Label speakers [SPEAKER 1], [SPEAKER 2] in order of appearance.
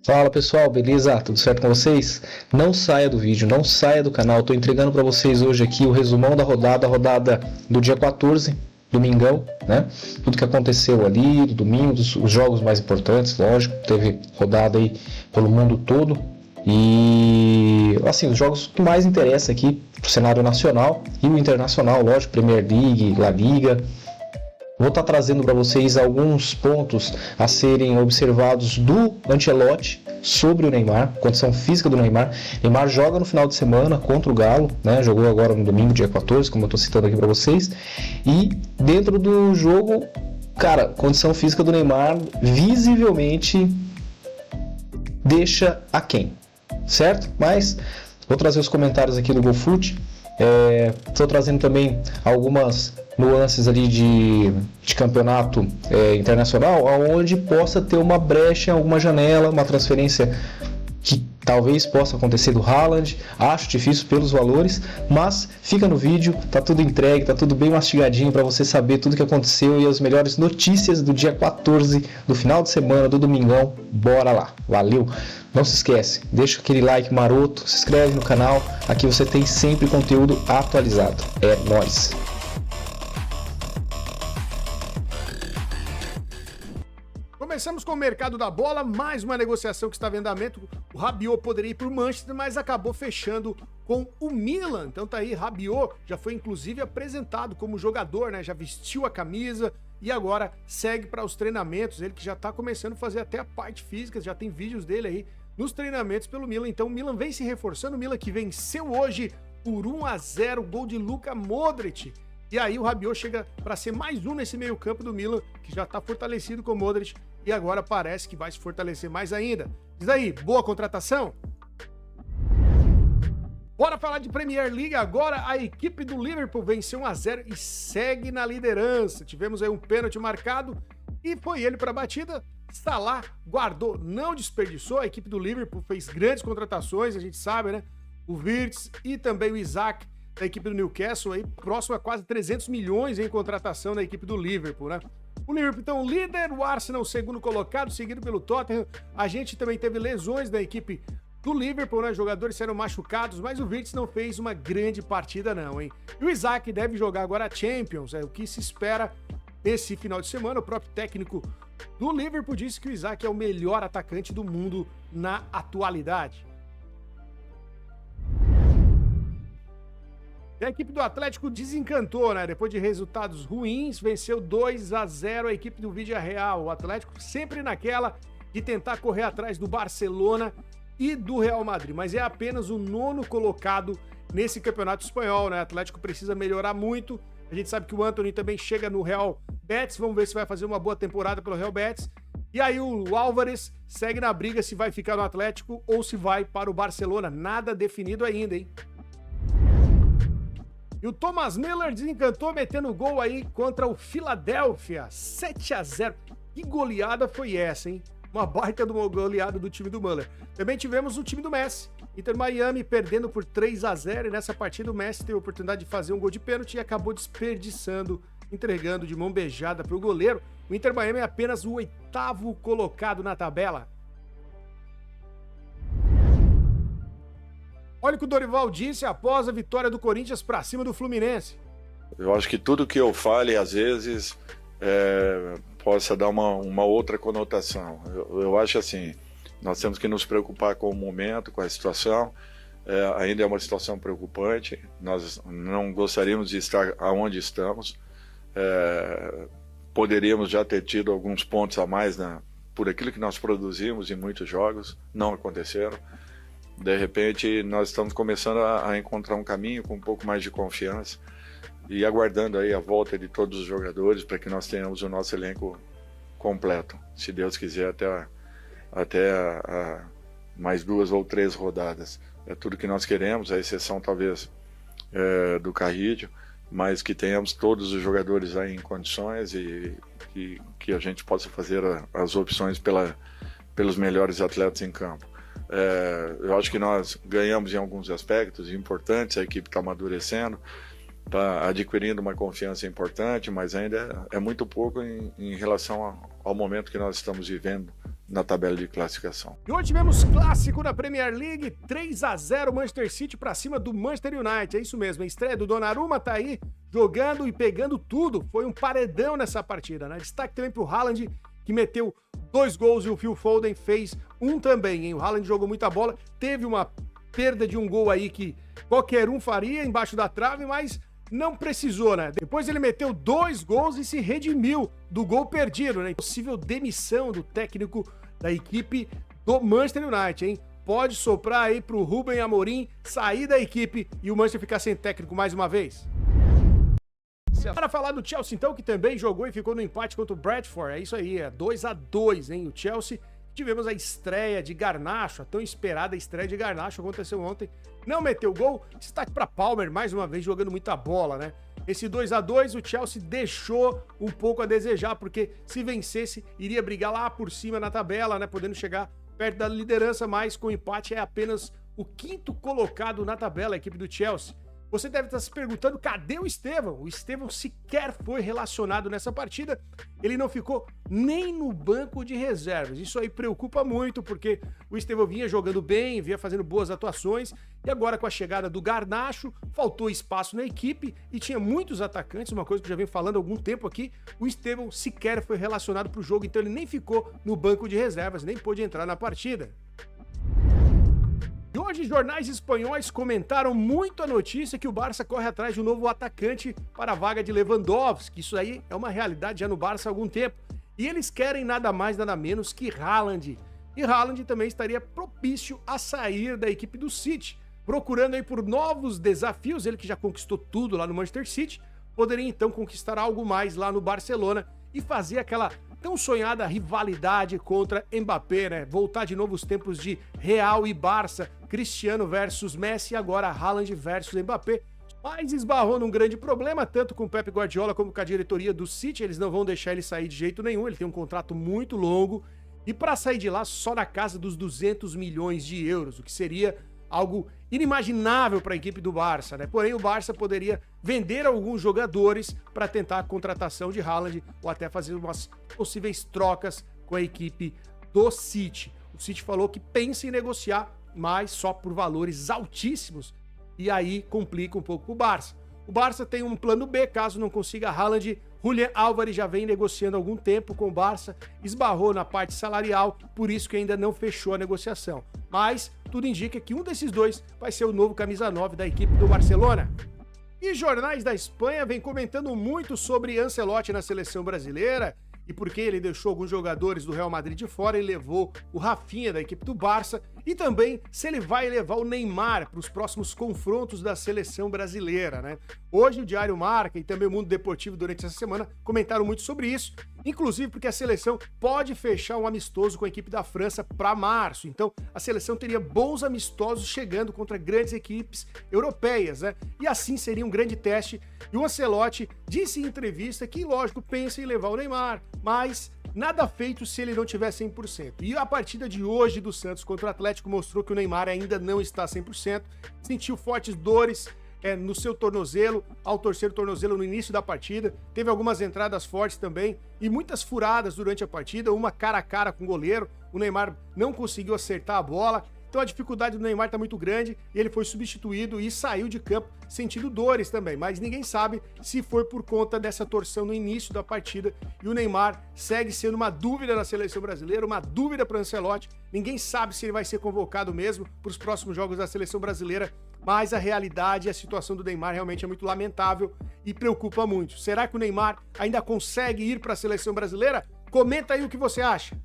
[SPEAKER 1] Fala pessoal, beleza? Tudo certo com vocês? Não saia do vídeo, não saia do canal. Estou entregando para vocês hoje aqui o resumão da rodada, a rodada do dia 14, domingão, né? Tudo que aconteceu ali, do domingo, os jogos mais importantes, lógico. Teve rodada aí pelo mundo todo. E assim, os jogos que mais interessam aqui pro cenário nacional e o internacional, lógico, Premier League, La Liga. Vou estar trazendo para vocês alguns pontos a serem observados do Ancelotti sobre o Neymar, condição física do Neymar. Neymar joga no final de semana contra o Galo, né? Jogou agora no domingo, dia 14, como eu estou citando aqui para vocês. E dentro do jogo, cara, condição física do Neymar visivelmente deixa aquém, certo? Mas vou trazer os comentários aqui do GoFoot. Estou trazendo também algumas nuances ali de campeonato internacional, onde possa ter uma brecha, alguma janela, uma transferência que talvez possa acontecer do Haaland. Acho difícil pelos valores, mas fica no vídeo, tá tudo entregue, tá tudo bem mastigadinho para você saber tudo que aconteceu e as melhores notícias do dia 14, do final de semana, do domingão. Bora lá, valeu! Não se esquece, deixa aquele like maroto, se inscreve no canal, aqui você tem sempre conteúdo atualizado. É nóis!
[SPEAKER 2] Começamos com o mercado da bola, mais uma negociação que está em andamento. O Rabiot poderia ir para o Manchester, mas acabou fechando com o Milan. Então tá aí, Rabiot já foi inclusive apresentado como jogador, né? Já vestiu a camisa e agora segue para os treinamentos. Ele que já está começando a fazer até a parte física, já tem vídeos dele aí nos treinamentos pelo Milan. Então o Milan vem se reforçando, o Milan que venceu hoje por 1-0, gol de Luka Modric. E aí o Rabiot chega para ser mais um nesse meio campo do Milan, que já está fortalecido com o Modric e agora parece que vai se fortalecer mais ainda. Diz aí, boa contratação? Bora falar de Premier League agora. A equipe do Liverpool venceu 1-0 e segue na liderança. Tivemos aí um pênalti marcado e foi ele para a batida. Salah guardou, não desperdiçou. A equipe do Liverpool fez grandes contratações, a gente sabe, né? O Wirtz e também o Isaac da equipe do Newcastle, aí próximo a quase 300 milhões em contratação da equipe do Liverpool, né? O Liverpool, então, líder, o Arsenal, segundo colocado, seguido pelo Tottenham. A gente também teve lesões da equipe do Liverpool, né? Jogadores serão machucados, mas o Wirtz não fez uma grande partida, não, hein? E o Isaac deve jogar agora a Champions, é o que se espera esse final de semana. O próprio técnico do Liverpool disse que o Isaac é o melhor atacante do mundo na atualidade. E a equipe do Atlético desencantou, né? Depois de resultados ruins, venceu 2-0 a equipe do Villarreal. O Atlético sempre naquela de tentar correr atrás do Barcelona e do Real Madrid, mas é apenas o 9º colocado nesse campeonato espanhol, né? O Atlético precisa melhorar muito. A gente sabe que o Antony também chega no Real Betis. Vamos ver se vai fazer uma boa temporada pelo Real Betis. E aí o Álvares segue na briga se vai ficar no Atlético ou se vai para o Barcelona. Nada definido ainda, hein? E o Thomas Müller desencantou metendo gol aí contra o Philadelphia, 7-0. Que goleada foi essa, hein? Uma baita de uma goleada do time do Müller. Também tivemos o time do Messi. Inter Miami perdendo por 3-0 e nessa partida o Messi teve a oportunidade de fazer um gol de pênalti e acabou desperdiçando, entregando de mão beijada para o goleiro. O Inter Miami é apenas o 8º colocado na tabela. Olha o que o Dorival disse após a vitória do Corinthians para cima do Fluminense.
[SPEAKER 3] Eu acho que tudo que eu fale, às vezes, possa dar uma outra conotação. Eu acho assim, nós temos que nos preocupar com o momento, com a situação. Ainda é uma situação preocupante. Nós não gostaríamos de estar onde estamos. Poderíamos já ter tido alguns pontos a mais por aquilo que nós produzimos em muitos jogos. Não aconteceram. De repente, nós estamos começando a encontrar um caminho com um pouco mais de confiança e aguardando aí a volta de todos os jogadores para que nós tenhamos o nosso elenco completo, se Deus quiser, até mais 2 ou 3 rodadas. É tudo que nós queremos, a exceção talvez do Carrillo, mas que tenhamos todos os jogadores aí em condições e que a gente possa fazer as opções pelos melhores atletas em campo. Eu acho que nós ganhamos em alguns aspectos importantes, a equipe está amadurecendo, está adquirindo uma confiança importante, mas ainda é muito pouco em relação ao momento que nós estamos vivendo na tabela de classificação.
[SPEAKER 2] E hoje tivemos clássico na Premier League, 3-0 Manchester City para cima do Manchester United. É isso mesmo, a estreia do Donnarumma tá aí jogando e pegando tudo. Foi um paredão nessa partida, né? Destaque também pro Haaland, que meteu 2 gols e o Phil Foden fez um também, hein? O Haaland jogou muita bola, teve uma perda de um gol aí que qualquer um faria embaixo da trave, mas não precisou, né? Depois ele meteu 2 gols e se redimiu do gol perdido, né? Possível demissão do técnico da equipe do Manchester United, hein? Pode soprar aí pro Ruben Amorim sair da equipe e o Manchester ficar sem técnico mais uma vez. Para falar do Chelsea, então, que também jogou e ficou no empate contra o Bradford. É isso aí, é 2-2, hein? O Chelsea, tivemos a estreia de Garnacho, a tão esperada estreia de Garnacho, aconteceu ontem. Não meteu gol, destaque para Palmer, mais uma vez jogando muita bola, né? Esse 2-2, o Chelsea deixou um pouco a desejar, porque se vencesse, iria brigar lá por cima na tabela, né? Podendo chegar perto da liderança, mas com empate é apenas o 5º colocado na tabela, a equipe do Chelsea. Você deve estar se perguntando, cadê o Estevão? O Estevão sequer foi relacionado nessa partida, ele não ficou nem no banco de reservas. Isso aí preocupa muito, porque o Estevão vinha jogando bem, vinha fazendo boas atuações, e agora com a chegada do Garnacho, faltou espaço na equipe e tinha muitos atacantes, uma coisa que eu já venho falando há algum tempo aqui, o Estevão sequer foi relacionado para o jogo, então ele nem ficou no banco de reservas, nem pôde entrar na partida. E hoje, jornais espanhóis comentaram muito a notícia que o Barça corre atrás de um novo atacante para a vaga de Lewandowski. Isso aí é uma realidade já no Barça há algum tempo. E eles querem nada mais, nada menos que Haaland. E Haaland também estaria propício a sair da equipe do City, procurando aí por novos desafios. Ele que já conquistou tudo lá no Manchester City, poderia então conquistar algo mais lá no Barcelona e fazer aquela tão sonhada rivalidade contra Mbappé, né? Voltar de novo os tempos de Real e Barça, Cristiano versus Messi e agora Haaland versus Mbappé. Mas esbarrou num grande problema, tanto com o Pep Guardiola como com a diretoria do City. Eles não vão deixar ele sair de jeito nenhum, ele tem um contrato muito longo e para sair de lá só na casa dos 200 milhões de euros, o que seria algo inimaginável para a equipe do Barça, né? Porém, o Barça poderia vender alguns jogadores para tentar a contratação de Haaland ou até fazer umas possíveis trocas com a equipe do City. O City falou que pensa em negociar, mas só por valores altíssimos, e aí complica um pouco o Barça. O Barça tem um plano B, caso não consiga Haaland. Julián Álvares já vem negociando há algum tempo com o Barça, esbarrou na parte salarial, por isso que ainda não fechou a negociação. Mas tudo indica que um desses dois vai ser o novo camisa 9 da equipe do Barcelona. E jornais da Espanha vêm comentando muito sobre Ancelotti na seleção brasileira e porque ele deixou alguns jogadores do Real Madrid de fora e levou o Rafinha da equipe do Barça, e também se ele vai levar o Neymar para os próximos confrontos da seleção brasileira, né? Hoje o Diário Marca e também o Mundo Deportivo durante essa semana comentaram muito sobre isso, inclusive porque a seleção pode fechar um amistoso com a equipe da França para março, então a seleção teria bons amistosos chegando contra grandes equipes europeias, né? E assim seria um grande teste, e o Ancelotti disse em entrevista que, lógico, pensa em levar o Neymar, mas nada feito se ele não tiver 100%. E a partida de hoje do Santos contra o Atlético mostrou que o Neymar ainda não está 100%, sentiu fortes dores no seu tornozelo, ao torcer o tornozelo no início da partida, teve algumas entradas fortes também e muitas furadas durante a partida, uma cara a cara com o goleiro, o Neymar não conseguiu acertar a bola, então a dificuldade do Neymar está muito grande e ele foi substituído e saiu de campo sentindo dores também, mas ninguém sabe se foi por conta dessa torção no início da partida, e o Neymar segue sendo uma dúvida na seleção brasileira, uma dúvida para o Ancelotti, ninguém sabe se ele vai ser convocado mesmo para os próximos jogos da seleção brasileira, mas a realidade e a situação do Neymar realmente é muito lamentável e preocupa muito. Será que o Neymar ainda consegue ir para a seleção brasileira? Comenta aí o que você acha.